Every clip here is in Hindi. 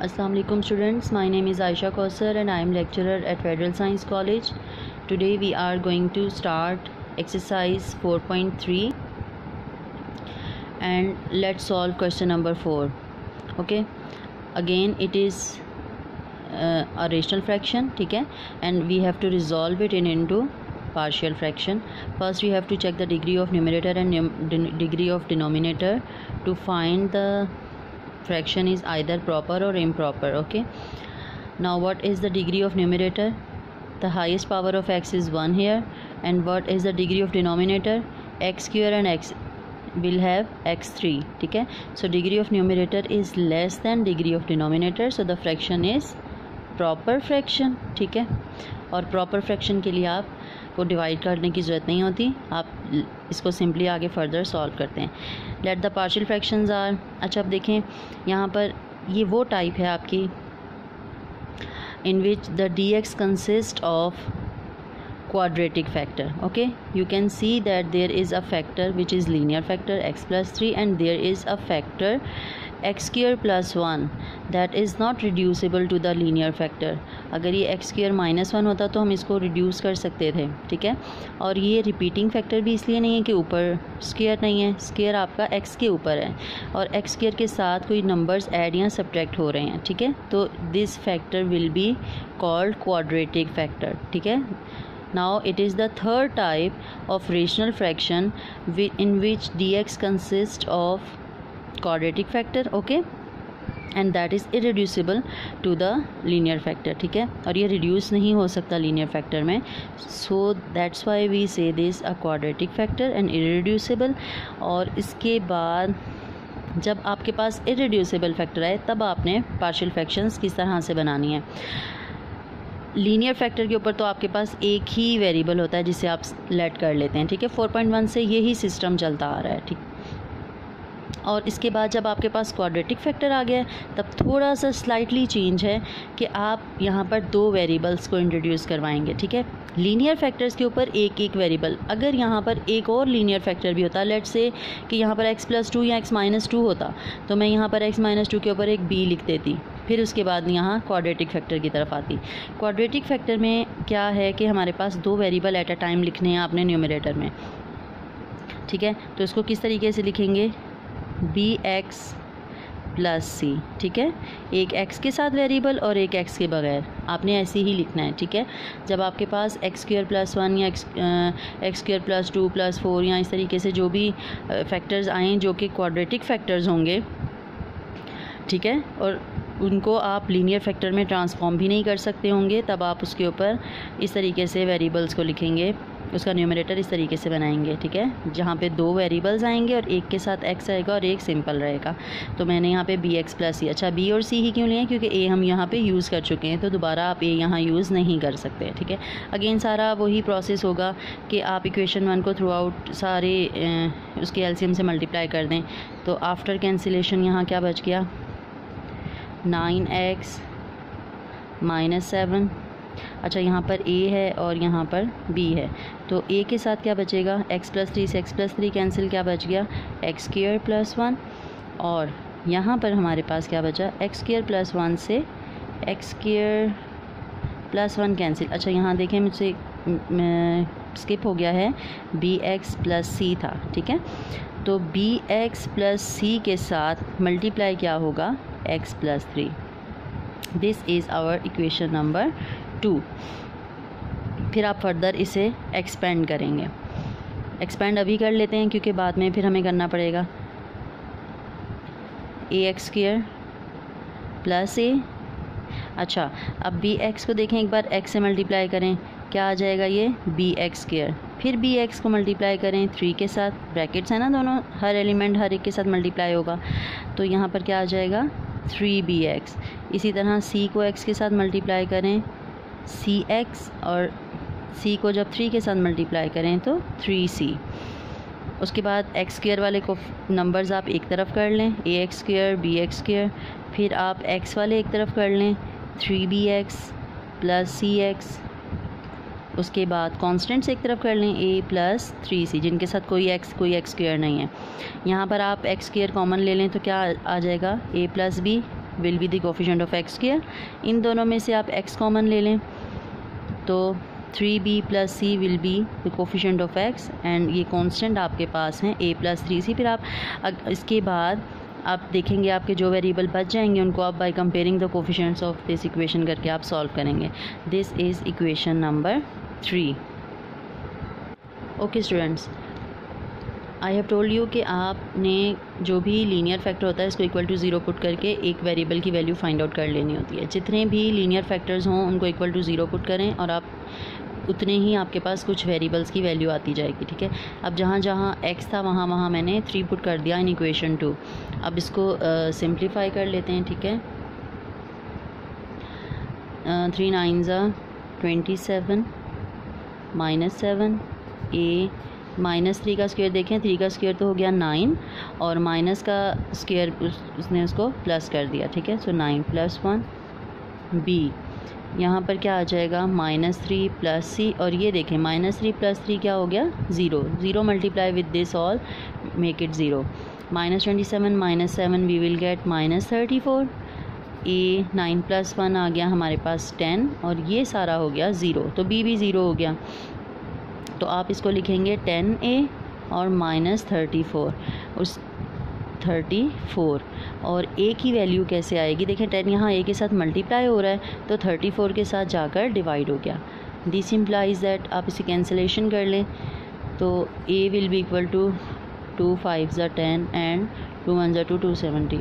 Assalamu alaikum students, my name is Aisha Kausar and I am lecturer at Federal Science College. Today we are going to start exercise 4.3 and let's solve question number 4. Okay, again it is a rational fraction, okay, and we have to resolve it into partial fraction. First we have to check the degree of numerator and degree of denominator to find the fraction is either proper or improper. Okay, now what is the degree of numerator? The highest power of x is 1 here, and what is the degree of denominator? X square and x will have x3. Okay, so degree of numerator is less than degree of denominator, so the fraction is proper fraction. ठीक है, और प्रॉपर फ्रैक्शन के लिए आपको डिवाइड करने की ज़रूरत नहीं होती, आप इसको सिंपली आगे फर्दर सॉल्व करते हैं. Let the partial fractions are. अच्छा, अब देखें यहाँ पर ये वो टाइप है आपकी in which the D X consist of quadratic factor. Okay, you can see that there is a factor which is linear factor x plus 3 and there is a factor x square plus 1 that is not reducible to the linear factor. अगर ये x square minus 1 होता तो हम इसको reduce कर सकते थे. ठीक है, और ये repeating factor भी इसलिए नहीं है कि ऊपर square नहीं है, square आपका x के ऊपर है और x square के साथ कोई numbers add या subtract हो रहे हैं. ठीक है, तो this factor will be called quadratic factor. ठीक है, now it is the third type of rational fraction in which dx consists of quadratic factor. Okay, and that is irreducible to the linear factor. ठीक है, और ये reduce नहीं हो सकता linear factor में, so that's why we say this a quadratic factor and irreducible. और इसके बाद जब आपके पास irreducible factor आए तब आपने partial fractions किस तरह से बनानी है. लीनियर फैक्टर के ऊपर तो आपके पास एक ही वेरिएबल होता है जिसे आप लेट कर लेते हैं. ठीक है, 4.1 से यही सिस्टम चलता आ रहा है. ठीक, और इसके बाद जब आपके पास क्वाड्रेटिक फैक्टर आ गया तब थोड़ा सा स्लाइटली चेंज है कि आप यहाँ पर दो वेरिएबल्स को इंट्रोड्यूस करवाएंगे. ठीक है, लीनियर फैक्टर्स के ऊपर एक एक वेरिएबल. अगर यहाँ पर एक और लीनियर फैक्टर भी होता, लेट्स से कि यहाँ पर x + 2 या x - 2 होता, तो मैं यहाँ पर x - 2 के ऊपर एक b लिख देती, फिर उसके बाद यहाँ क्वाड्रेटिक फैक्टर की तरफ आती. क्वाड्रेटिक फैक्टर में क्या है कि हमारे पास दो वेरिएबल एट अ टाइम लिखने हैं आपने न्यूमरेटर में. ठीक है, तो इसको किस तरीके से लिखेंगे? bx + c. ठीक है, एक x के साथ वेरिएबल और एक x के बगैर आपने ऐसे ही लिखना है. ठीक है, जब आपके पास x² + 1 या x² + 2 + 4 या इस तरीके से जो भी फैक्टर्स आएँ जो कि क्वाड्रेटिक फैक्टर्स होंगे, ठीक है, और उनको आप लीनियर फैक्टर में ट्रांसफॉर्म भी नहीं कर सकते होंगे, तब आप उसके ऊपर इस तरीके से वेरिएबल्स को लिखेंगे, उसका न्यूमरेटर इस तरीके से बनाएंगे. ठीक है, जहाँ पे दो वेरिएबल्स आएंगे और एक के साथ x आएगा और एक सिंपल रहेगा. तो मैंने यहाँ पे bx + c. अच्छा, b और c ही क्यों लिए? क्योंकि a हम यहाँ पे यूज़ कर चुके हैं, तो दोबारा आप a यहाँ यूज़ नहीं कर सकते. ठीक है, अगेन सारा वही प्रोसेस होगा कि आप इक्वेशन 1 को थ्रू आउट सारे उसके एलसीएम से मल्टीप्लाई कर दें. तो आफ्टर कैंसिलेशन यहाँ क्या बच गया? 9x - 7. अच्छा, यहाँ पर a है और यहाँ पर b है, तो a के साथ क्या बचेगा? x + 3 से x + 3 कैंसिल, क्या बच गया? x² + 1. और यहाँ पर हमारे पास क्या बचा? x² + 1 से x² + 1 कैंसिल. अच्छा, यहाँ देखें मुझसे स्किप हो गया है, bx + c था. ठीक है, तो bx + c के साथ मल्टीप्लाई क्या होगा? x + 3. This is our equation number 2. फिर आप फर्दर इसे एक्सपेंड करेंगे. एक्सपेंड अभी कर लेते हैं क्योंकि बाद में फिर हमें करना पड़ेगा. ax² + a. अच्छा, अब bx को देखें एक बार, x से मल्टीप्लाई करें, क्या आ जाएगा? ये bx². फिर bx को मल्टीप्लाई करें 3 के साथ, ब्रैकेट्स है ना दोनों, हर एलिमेंट हर एक के साथ मल्टीप्लाई होगा, तो यहाँ पर क्या आ जाएगा? 3bx. इसी तरह c को x के साथ मल्टीप्लाई करें cx, और c को जब 3 के साथ मल्टीप्लाई करें तो 3c. उसके बाद x² वाले को नंबर्स आप एक तरफ कर लें, ax² bx², फिर आप x वाले एक तरफ कर लें 3bx + cx. उसके बाद कॉन्स्टेंट्स एक तरफ कर लें a + 3c, जिनके साथ कोई x² नहीं है. यहाँ पर आप x² कॉमन ले लें तो क्या आ जाएगा? a + b will be the coefficient of x square. इन दोनों में से आप x कॉमन ले लें तो 3b plus C will be the coefficient of x, and ये कांस्टेंट आपके पास हैं a प्लस 3c। फिर आप इसके बाद आप देखेंगे आपके जो वेरिएबल बच जाएंगे उनको आप by comparing the coefficients of this equation करके आप सॉल्व करेंगे। This is equation number 3। Okay students, I have told you कि आपने जो भी लीनियर फैक्टर होता है इसको इक्वल टू 0 पुट करके एक वेरिएबल की वैल्यू फाइंड आउट कर लेनी होती है। जितने भी लीनियर फैक्टर्स हों उनको इक्वल टू 0 पुट करें और आप उतने ही आपके पास कुछ वेरिएबल्स की वैल्यू आती जाएगी, ठीक है। अब जहाँ जहाँ x था वहाँ वहाँ मैंने 3 पुट कर दिया इन इक्वेशन 2। अब इसको सिंप्लीफाई कर लेते हैं, ठीक है। 3 9 27 -7 a -3 का स्क्वायर देखें, 3 का स्क्वायर तो हो गया 9 और माइनस का स्क्वायर उसने उसको प्लस कर दिया, ठीक है। सो 9 + 1 b, यहाँ पर क्या आ जाएगा -3 + c, और ये देखें -3 + 3 क्या हो गया 0, 0 multiply with this all make it 0। -27 -7 we will get -34, a 9 + 1 आ गया हमारे पास 10 और ये सारा हो गया 0, तो b भी 0 हो गया। तो आप इसको लिखेंगे 10a और -34 उस 34, और a की वैल्यू कैसे आएगी, देखें 10 यहाँ a के साथ मल्टीप्लाई हो रहा है तो 34 के साथ जाकर डिवाइड हो गया। दिस इम्प्लाइज दैट, आप इसे कैंसिलेशन कर लें तो a will be equal to 2 5 = 10 and 2 1 = 2 2 7 =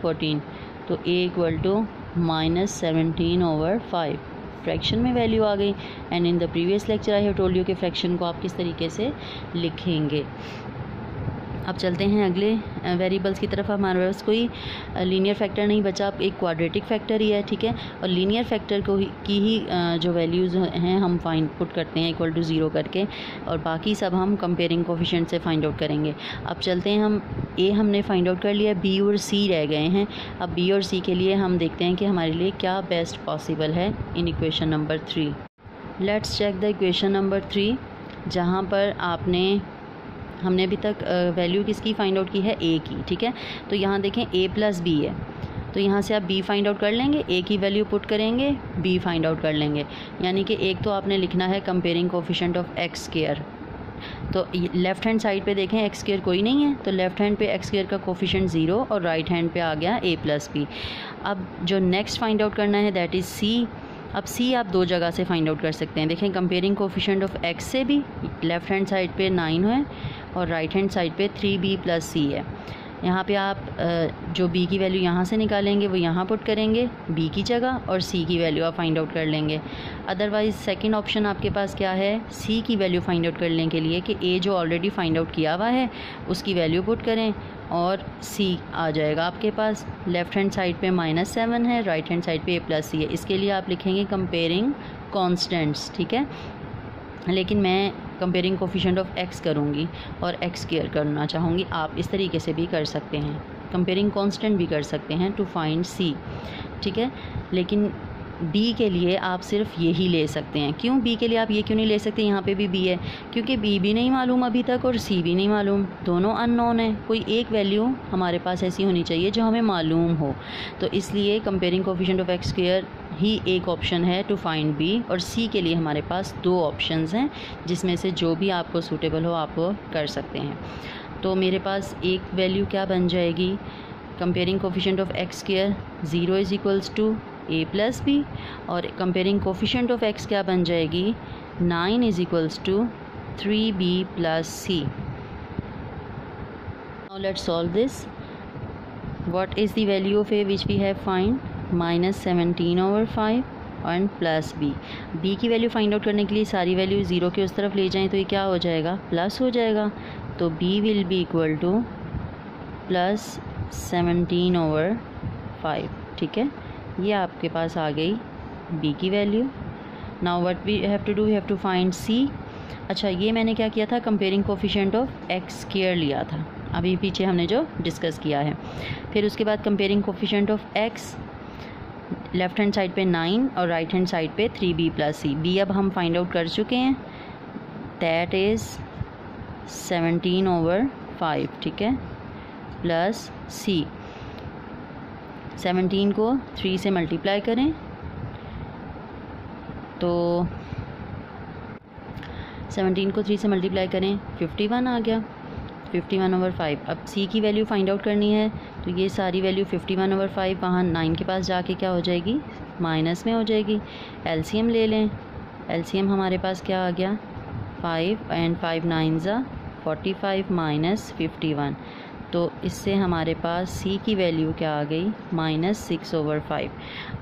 14, तो a इक्वल टू -17/5 फ्रैक्शन में वैल्यू आ गई। And in the previous lecture I have told you कि फ्रैक्शन को आप किस तरीके से लिखेंगे। अब चलते हैं अगले वेरिएबल्स की तरफ। हमारे पास कोई लीनियर फैक्टर नहीं बचा, अब एक क्वाड्रेटिक फैक्टर ही है, ठीक है। और लीनियर फैक्टर को की ही जो वैल्यूज़ हैं हम फाइंड पुट करते हैं इक्वल टू 0 करके, और बाकी सब हम कंपेयरिंग कोफिशिएंट से फाइंड आउट करेंगे। अब चलते हैं, हम ए हमने फाइंड आउट कर लिया, बी और सी रह गए हैं। अब बी और सी के लिए हम देखते हैं कि हमारे लिए क्या बेस्ट पॉसिबल है in equation number 3। Let's check the equation number 3, जहाँ पर हमने अभी तक वैल्यू किसकी फ़ाइंड आउट की है, a की, ठीक है। तो यहाँ देखें a + b है, तो यहाँ से आप b फाइंड आउट कर लेंगे, a की वैल्यू पुट करेंगे, b फाइंड आउट कर लेंगे। यानी कि एक तो आपने लिखना है comparing coefficient of x square, तो लेफ़्ट हैंड साइड पे देखें एक्स स्क्वायर कोई नहीं है, तो लेफ़्ट हैंड पे एक्स स्क्वायर का कोफिशिएंट 0 और राइट हैंड पे आ गया a + b। अब जो नेक्स्ट फाइंड आउट करना है दैट इज़ c। अब c आप दो जगह से फाइंड आउट कर सकते हैं, देखें कंपेयरिंग कोफिशिएंट ऑफ x से भी लेफ़्ट हैंड साइड पे 9 है और राइट हैंड साइड पे 3b + c है। यहाँ पे आप जो b की वैल्यू यहाँ से निकालेंगे वो यहाँ पुट करेंगे b की जगह, और c की वैल्यू आप फाइंड आउट कर लेंगे। अदरवाइज़ सेकंड ऑप्शन आपके पास क्या है, c की वैल्यू फाइंड आउट करने के लिए कि a जो ऑलरेडी फाइंड आउट किया हुआ है उसकी वैल्यू पुट करें और c आ जाएगा आपके पास। लेफ़्ट हैंड साइड पे -7 है, राइट हैंड साइड पे a + c है। इसके लिए आप लिखेंगे कंपेयरिंग कॉन्स्टेंट्स, ठीक है। लेकिन मैं कंपेयरिंग कोफिशिएंट ऑफ x करूँगी और x स्क्वायर करना चाहूँगी। आप इस तरीके से भी कर सकते हैं, कंपेयरिंग कांस्टेंट भी कर सकते हैं टू फाइंड c, ठीक है। लेकिन b के लिए आप सिर्फ यही ले सकते हैं। क्यों b के लिए आप ये क्यों नहीं ले सकते, यहाँ पे भी b है, क्योंकि b भी नहीं मालूम अभी तक और c भी नहीं मालूम, दोनों अननोन है। कोई एक वैल्यू हमारे पास ऐसी होनी चाहिए जो हमें मालूम हो, तो इसलिए comparing coefficient of x square ही एक ऑप्शन है टू फाइंड b, और c के लिए हमारे पास 2 ऑप्शंस हैं जिसमें से जो भी आपको सूटेबल हो आप वो कर सकते हैं। तो मेरे पास एक वैल्यू क्या बन जाएगी, comparing coefficient of x square 0 = a + b, और कंपेयरिंग कोफिशिएंट ऑफ x क्या बन जाएगी 9 = 3b + c। Now let's solve this. What is the value of a which we have find? -17/5 and plus b। b की वैल्यू फाइंड आउट करने के लिए सारी वैल्यू 0 के उस तरफ ले जाएं तो ये क्या हो जाएगा, प्लस हो जाएगा। तो b will be equal to +17/5, ठीक है। ये आपके पास आ गई b की वैल्यू। Now what we have to do, we have to find c। अच्छा, ये मैंने क्या किया था, comparing coefficient of x square लिया था अभी पीछे हमने जो डिस्कस किया है। फिर उसके बाद comparing coefficient of x, left hand side पे 9 और राइट हैंड साइड पे 3b + c। b अब हम फाइंड आउट कर चुके हैं, दैट इज़ 17/5, ठीक है, प्लस c। 17 को 3 से मल्टीप्लाई करें तो 17 को 3 से मल्टीप्लाई करें 51 आ गया, 51/5। अब c की वैल्यू फाइंड आउट करनी है तो ये सारी वैल्यू 51/5 वहाँ 9 के पास जाके क्या हो जाएगी, माइनस में हो जाएगी। एलसीएम ले लें, एलसीएम हमारे पास क्या आ गया, 5 एंड 5 9 45 माइनस 51। तो इससे हमारे पास c की वैल्यू क्या आ गई, -6/5।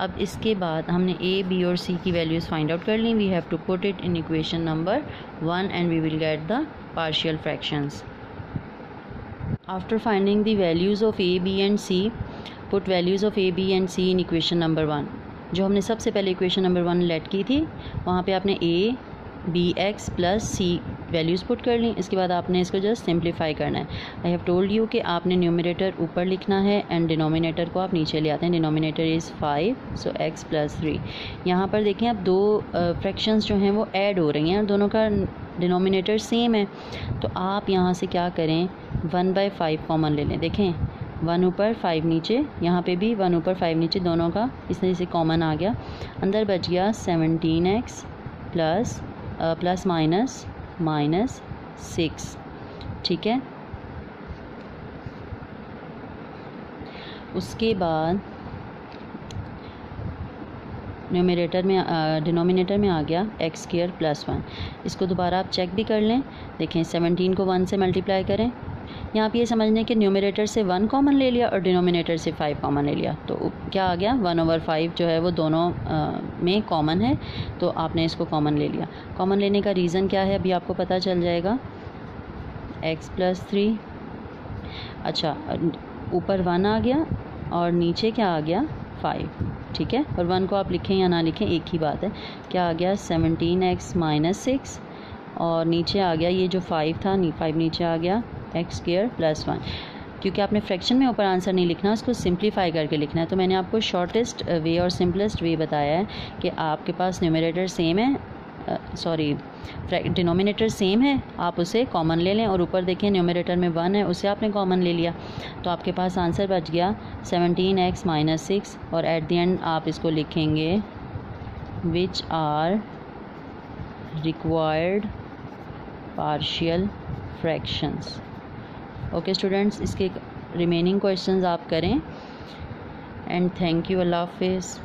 अब इसके बाद हमने a, b और c की वैल्यूज़ फाइंड आउट कर ली। We have to put it in equation number 1 and we will get the partial fractions. After finding the values of a, b and c, put values of a, b and c in equation number 1। जो हमने सबसे पहले इक्वेशन नंबर 1 लेट की थी वहाँ पे आपने a, bx plus c values put कर ली। इसके बाद आपने इसको जस्ट सिंप्लीफाई करना है। आई हैव टोल्ड यू कि आपने न्यूमरेटर ऊपर लिखना है एंड डिनोमिनेटर को आप नीचे ले आते हैं। Denominator is 5, so x + 3। यहाँ पर देखें अब दो फ्रैक्शंस जो हैं वो ऐड हो रही हैं और दोनों का डिनोमिनेटर सेम है। तो आप यहाँ से क्या करें, 1/5 कॉमन ले लें। देखें 1 ऊपर 5 नीचे, यहाँ पे भी 1 ऊपर 5 नीचे, दोनों का इस तरह से कॉमन आ गया। अंदर बच गया 17x प्लस माइनस 6, ठीक है। उसके बाद न्यूमरेटर में डिनोमिनेटर में आ गया x² + 1। इसको दोबारा आप चेक भी कर लें। देखें 17 को 1 से मल्टीप्लाई करें। यहाँ पे ये समझने कि न्यूमरेटर से 1 कॉमन ले लिया और डिनोमिनेटर से 5 कॉमन ले लिया तो क्या आ गया, 1/5 जो है वो दोनों में कॉमन है, तो आपने इसको कॉमन ले लिया। कॉमन लेने का रीज़न क्या है अभी आपको पता चल जाएगा, x + 3। अच्छा, ऊपर 1 आ गया और नीचे क्या आ गया, 5, ठीक है। और 1 को आप लिखें या ना लिखें एक ही बात है। क्या आ गया, 17x - 6 और नीचे आ गया ये जो 5 था, 5 नीचे आ गया x² + 1। क्योंकि आपने फ्रैक्शन में ऊपर आंसर नहीं लिखना, उसको सिंप्लीफाई करके लिखना है। तो मैंने आपको शॉर्टेस्ट वे और सिंपलेस्ट वे बताया है कि आपके पास न्यूमरेटर सेम है, डिनोमिनेटर सेम है, आप उसे कॉमन ले लें। और ऊपर देखें न्यूमरेटर में 1 है, उसे आपने कॉमन ले लिया तो आपके पास आंसर बच गया 17x - 6। और एट द एंड आप इसको लिखेंगे which are required partial fractions. Okay students, इसके रिमेनिंग क्वेश्चंस आप करें एंड थैंक यू। अल्लाह हाफिज़।